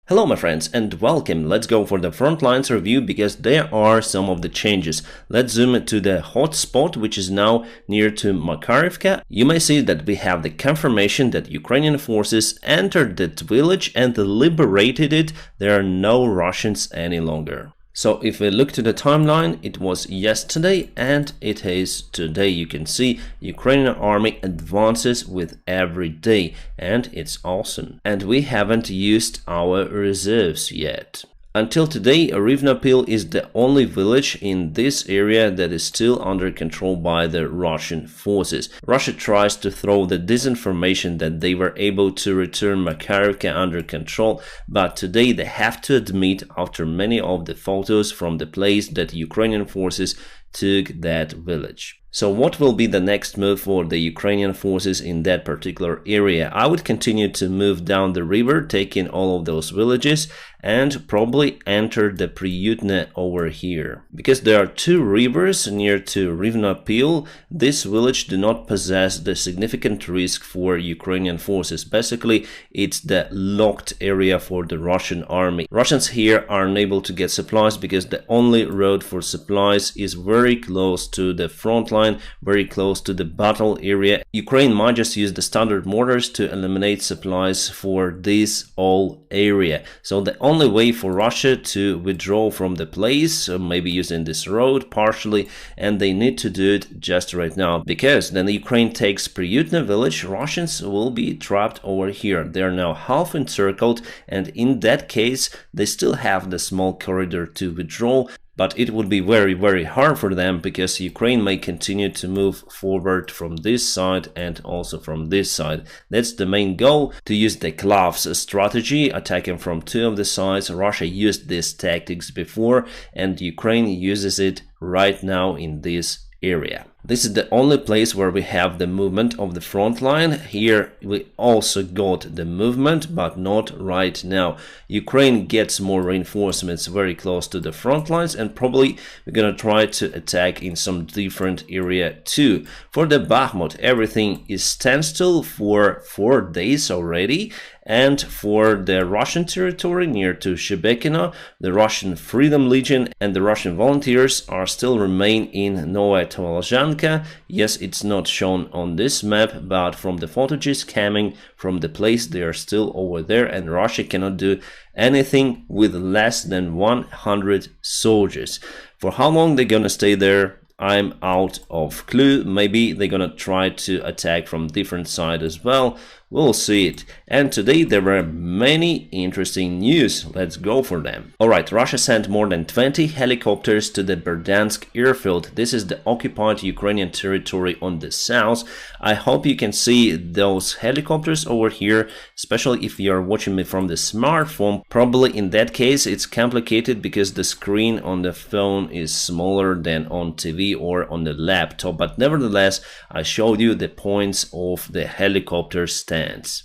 Hello my friends and welcome. Let's go for the front lines review because there are some of the changes. Let's zoom to the hot spot which is now near to Makariivka. You may see that we have the confirmation that Ukrainian forces entered that village and liberated it. There are no Russians any longer. So if we look to the timeline, it was yesterday and it is today. You can see Ukrainian army advances with every day and it's awesome. And we haven't used our reserves yet. Until today, Rivnopil is the only village in this area that is still under control by the Russian forces. Russia tries to throw the disinformation that they were able to return Makariivka under control, but today they have to admit, after many of the photos from the place, that Ukrainian forces took that village. So what will be the next move for the Ukrainian forces in that particular area? I would continue to move down the river, taking all of those villages and probably enter the Priyutne over here. Because there are two rivers near to Rivnopil, this village do not possess the significant risk for Ukrainian forces. Basically, it's the locked area for the Russian army. Russians here are unable to get supplies because the only road for supplies is very close to the front line, very close to the battle area. Ukraine might just use the standard mortars to eliminate supplies for this whole area. So the only way for Russia to withdraw from the place, maybe using this road partially, and they need to do it just right now, because then Ukraine takes Priyutne village, Russians will be trapped over here. They are now half encircled, and in that case they still have the small corridor to withdraw. But it would be very hard for them because Ukraine may continue to move forward from this side and also from this side. That's the main goal, to use the Klav's strategy, attacking from two of the sides. Russia used these tactics before and Ukraine uses it right now in this area. This is the only place where we have the movement of the front line. Here we also got the movement, but not right now. Ukraine gets more reinforcements very close to the front lines, and probably we're gonna try to attack in some different area too. For the Bakhmut, everything is standstill for 4 days already. And for the Russian territory near to Shebekino, the Russian Freedom Legion and the Russian volunteers are still remain in Novaya Tobolzhanka. Yes, it's not shown on this map, but from the footages coming from the place, they are still over there, and Russia cannot do anything with less than 100 soldiers. For how long they're gonna stay there, I'm out of clue. Maybe they're gonna try to attack from different side as well. We'll see it. And today there were many interesting news. Let's go for them. Alright, Russia sent more than 20 helicopters to the Berdyansk airfield. This is the occupied Ukrainian territory on the south. I hope you can see those helicopters over here, especially if you are watching me from the smartphone. Probably in that case it's complicated because the screen on the phone is smaller than on TV or on the laptop, but nevertheless I showed you the points of the helicopter stands.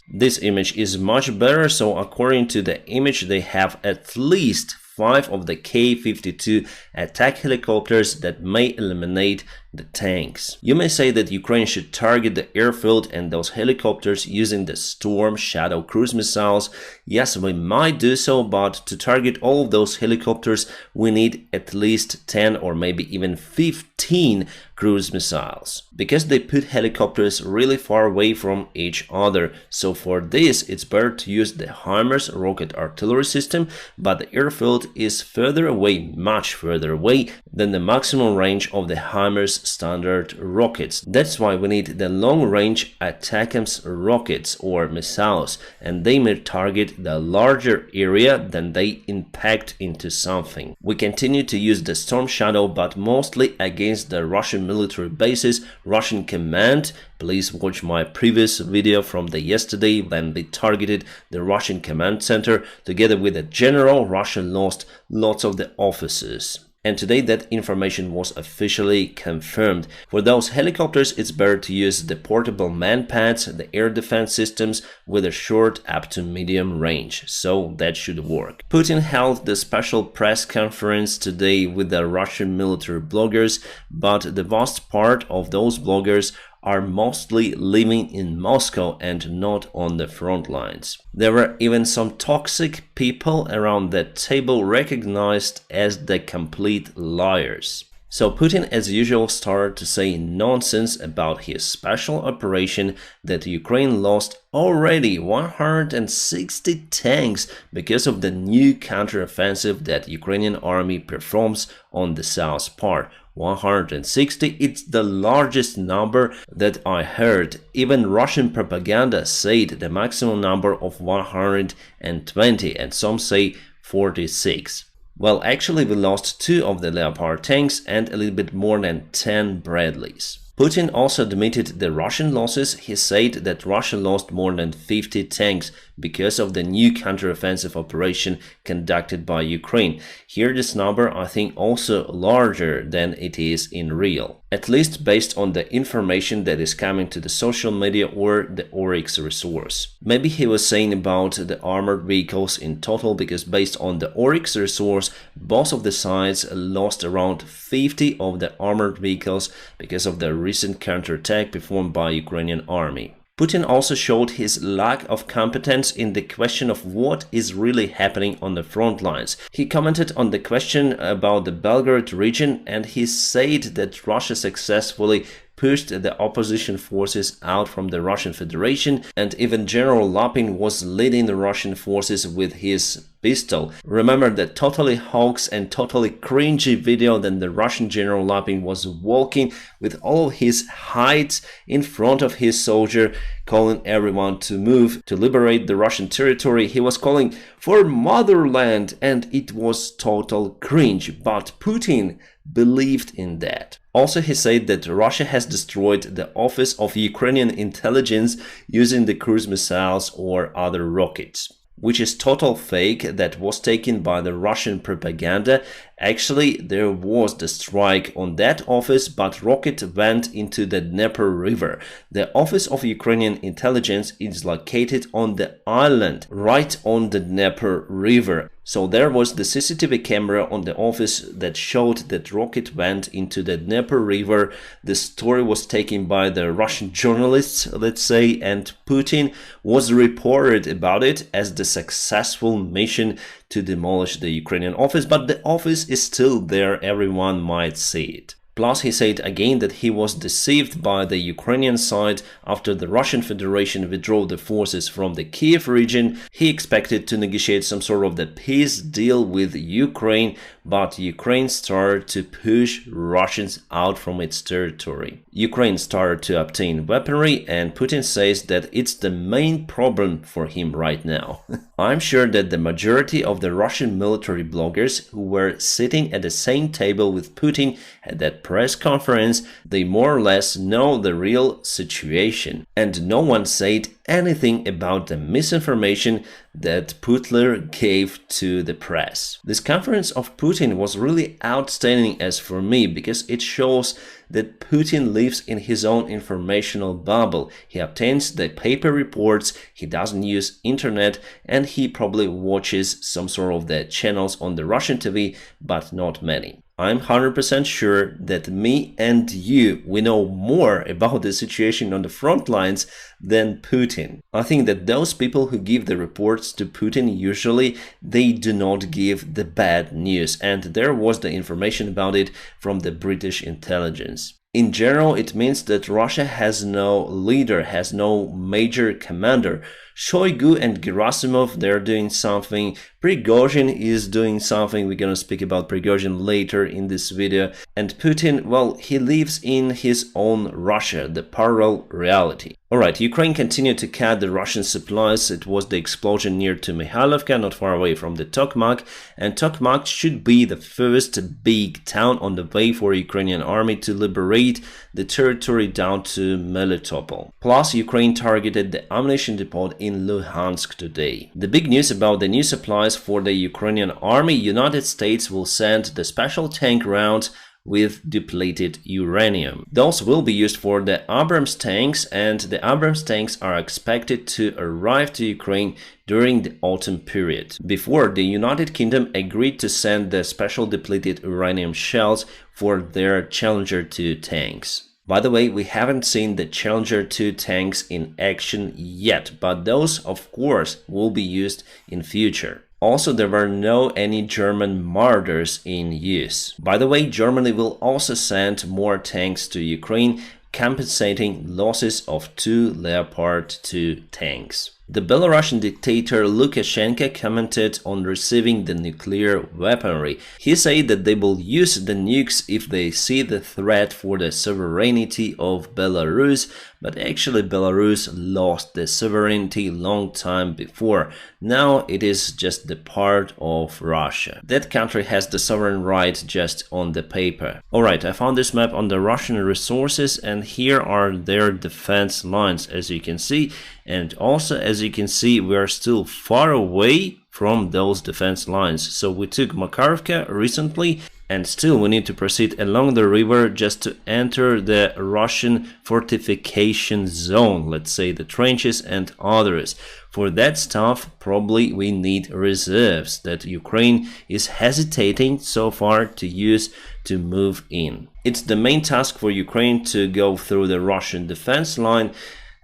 This image is much better, so according to the image they have at least 5 of the K-52 attack helicopters that may eliminate the tanks. You may say that Ukraine should target the airfield and those helicopters using the Storm Shadow cruise missiles. Yes, we might do so, but to target all of those helicopters we need at least 10 or maybe even 15 cruise missiles, because they put helicopters really far away from each other. So for this it's better to use the HIMARS rocket artillery system, but the airfield is further away, much further away than the maximum range of the HIMARS standard rockets. That's why we need the long-range ATACMS rockets or missiles, and they may target the larger area than they impact into something. We continue to use the Storm Shadow, but mostly against the Russian military bases, Russian command. Please watch my previous video from the yesterday when they targeted the Russian command center. Together with the general, Russia lost lots of the officers. And today that information was officially confirmed. For those helicopters, it's better to use the portable man-pads, the air defense systems with a short up to medium range. So that should work. Putin held the special press conference today with the Russian military bloggers, but the vast part of those bloggers are mostly living in Moscow and not on the front lines. There were even some toxic people around that table recognized as the complete liars. So Putin, as usual, started to say nonsense about his special operation that Ukraine lost already 160 tanks because of the new counteroffensive that Ukrainian army performs on the south part. 160, it's the largest number that I heard. Even Russian propaganda said the maximum number of 120, and some say 46. Well, actually we lost 2 of the Leopard tanks and a little bit more than 10 Bradleys. Putin also admitted the Russian losses. He said that Russia lost more than 50 tanks because of the new counteroffensive operation conducted by Ukraine. Here this number I think also larger than it is in real, at least based on the information that is coming to the social media or the Oryx resource. Maybe he was saying about the armored vehicles in total, because based on the Oryx resource, both of the sides lost around 50 of the armored vehicles because of the recent counterattack performed by Ukrainian army. Putin also showed his lack of competence in the question of what is really happening on the front lines. He commented on the question about the Belgorod region, and he said that Russia successfully pushed the opposition forces out from the Russian Federation, and even General Lapin was leading the Russian forces with his pistol. Remember that totally hoax and totally cringy video that the Russian General Lapin was walking with all his height in front of his soldier, calling everyone to move to liberate the Russian territory. He was calling for motherland, and it was total cringe, but Putin believed in that. Also, he said that Russia has destroyed the office of Ukrainian intelligence using the cruise missiles or other rockets, which is total fake. That was taken by the Russian propaganda. Actually, there was the strike on that office, but rocket went into the Dnieper River. The office of Ukrainian intelligence is located on the island, right on the Dnieper River. So there was the CCTV camera on the office that showed that rocket went into the Dnieper River. The story was taken by the Russian journalists, let's say, and Putin was reported about it as the successful mission to demolish the Ukrainian office, but the office is still there, everyone might see it. Plus, he said again that he was deceived by the Ukrainian side after the Russian Federation withdrew the forces from the Kyiv region. He expected to negotiate some sort of the peace deal with Ukraine, but Ukraine started to push Russians out from its territory. Ukraine started to obtain weaponry, and Putin says that it's the main problem for him right now. I'm sure that the majority of the Russian military bloggers who were sitting at the same table with Putin at that press conference, they more or less know the real situation, and no one said anything about the misinformation that Putler gave to the press. This conference of Putin was really outstanding as for me, because it shows that Putin lives in his own informational bubble. He obtains the paper reports, he doesn't use internet, and he probably watches some sort of the channels on the Russian TV, but not many. I'm 100% sure that me and you, we know more about the situation on the front lines than Putin. I think that those people who give the reports to Putin, usually they do not give the bad news, and there was the information about it from the British intelligence. In general, it means that Russia has no leader, has no major commander. Shoigu and Gerasimov, they're doing something. Prigozhin is doing something. We're gonna speak about Prigozhin later in this video. And Putin, well, he lives in his own Russia, the parallel reality. Alright, Ukraine continued to cut the Russian supplies. It was the explosion near to Mikhailovka, not far away from the Tokmak. And Tokmak should be the first big town on the way for Ukrainian army to liberate the territory down to Melitopol. Plus, Ukraine targeted the ammunition depot in Luhansk today. The big news about the new supplies for the Ukrainian army: United States will send the special tank rounds with depleted uranium. Those will be used for the Abrams tanks, and the Abrams tanks are expected to arrive to Ukraine during the autumn period. Before, the United Kingdom agreed to send the special depleted uranium shells for their Challenger 2 tanks. By the way, we haven't seen the Challenger 2 tanks in action yet, but those, of course, will be used in future. Also, there were no any German Marders in use. By the way, Germany will also send more tanks to Ukraine, compensating losses of 2 Leopard 2 tanks. The Belarusian dictator Lukashenko commented on receiving the nuclear weaponry. He said that they will use the nukes if they see the threat for the sovereignty of Belarus, but actually Belarus lost the sovereignty long time before. Now it is just the part of Russia. That country has the sovereign right just on the paper. Alright, I found this map on the Russian resources, and here are their defense lines, as you can see. And also, as you can see, we are still far away from those defense lines. So we took Makharovka recently, and still we need to proceed along the river just to enter the Russian fortification zone, let's say the trenches and others. For that stuff, probably we need reserves that Ukraine is hesitating so far to use to move in. It's the main task for Ukraine to go through the Russian defense line,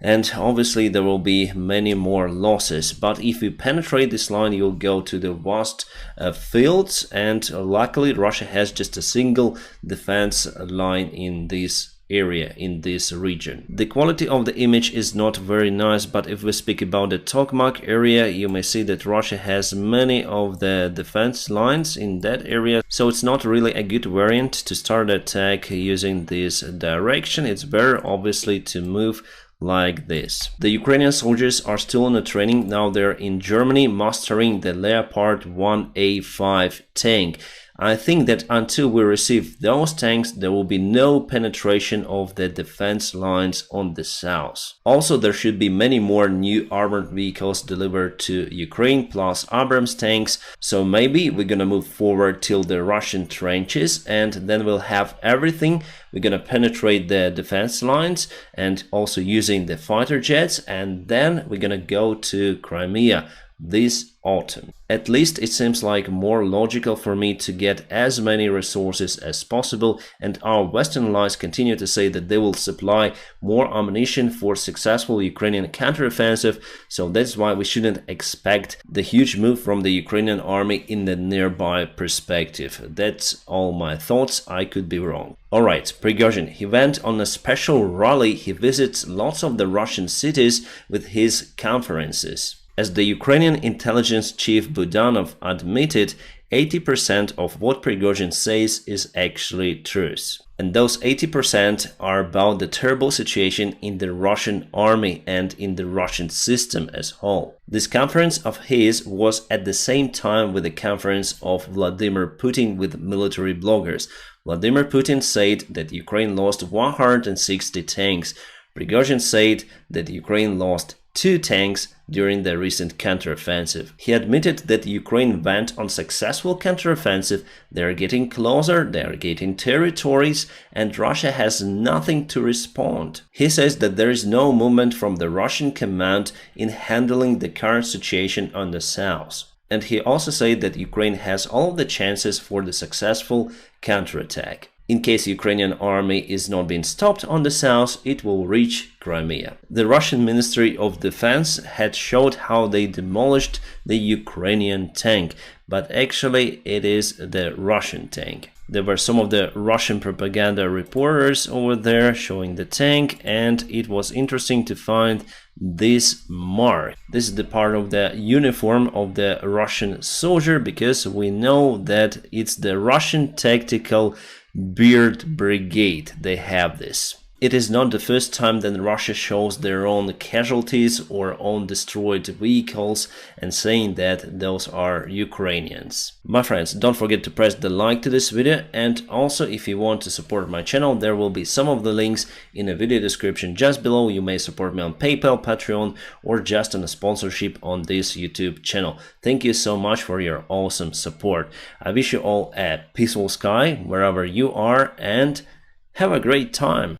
and obviously there will be many more losses, but if you penetrate this line you'll go to the vast fields, and luckily Russia has just a single defense line in this area, in this region. The quality of the image is not very nice, but if we speak about the Tokmak area, you may see that Russia has many of the defense lines in that area, so it's not really a good variant to start the attack using this direction. It's better obviously to move like this. The Ukrainian soldiers are still on the training. Now they're in Germany mastering the Leopard 1A5 tank. I think that until we receive those tanks, there will be no penetration of the defense lines on the south. Also, there should be many more new armored vehicles delivered to Ukraine, plus Abrams tanks. So maybe we're gonna move forward till the Russian trenches, and then we'll have everything. We're gonna penetrate the defense lines and also using the fighter jets, and then we're gonna go to Crimea this autumn. At least it seems like more logical for me to get as many resources as possible, and our Western allies continue to say that they will supply more ammunition for successful Ukrainian counteroffensive, so that's why we shouldn't expect the huge move from the Ukrainian army in the nearby perspective. That's all my thoughts, I could be wrong. Alright, Prigozhin, he went on a special rally, he visits lots of the Russian cities with his conferences. As the Ukrainian intelligence chief Budanov admitted, 80% of what Prigozhin says is actually truth. And those 80% are about the terrible situation in the Russian army and in the Russian system as whole. This conference of his was at the same time with the conference of Vladimir Putin with military bloggers. Vladimir Putin said that Ukraine lost 160 tanks. Prigozhin said that Ukraine lost 2 tanks during the recent counteroffensive. He admitted that Ukraine went on successful counteroffensive, they are getting closer, they are getting territories, and Russia has nothing to respond. He says that there is no movement from the Russian command in handling the current situation on the south. And he also said that Ukraine has all the chances for the successful counterattack. In case the Ukrainian army is not being stopped on the south, it will reach Crimea. The Russian Ministry of Defense had showed how they demolished the Ukrainian tank, but actually it is the Russian tank. There were some of the Russian propaganda reporters over there showing the tank, and it was interesting to find this mark. This is the part of the uniform of the Russian soldier, because we know that it's the Russian Tactical Beard Brigade. They have this. It is not the first time that Russia shows their own casualties or own destroyed vehicles and saying that those are Ukrainians. My friends, don't forget to press the like to this video, and also if you want to support my channel, there will be some of the links in the video description just below. You may support me on PayPal, Patreon, or just on a sponsorship on this YouTube channel. Thank you so much for your awesome support. I wish you all a peaceful sky wherever you are, and have a great time.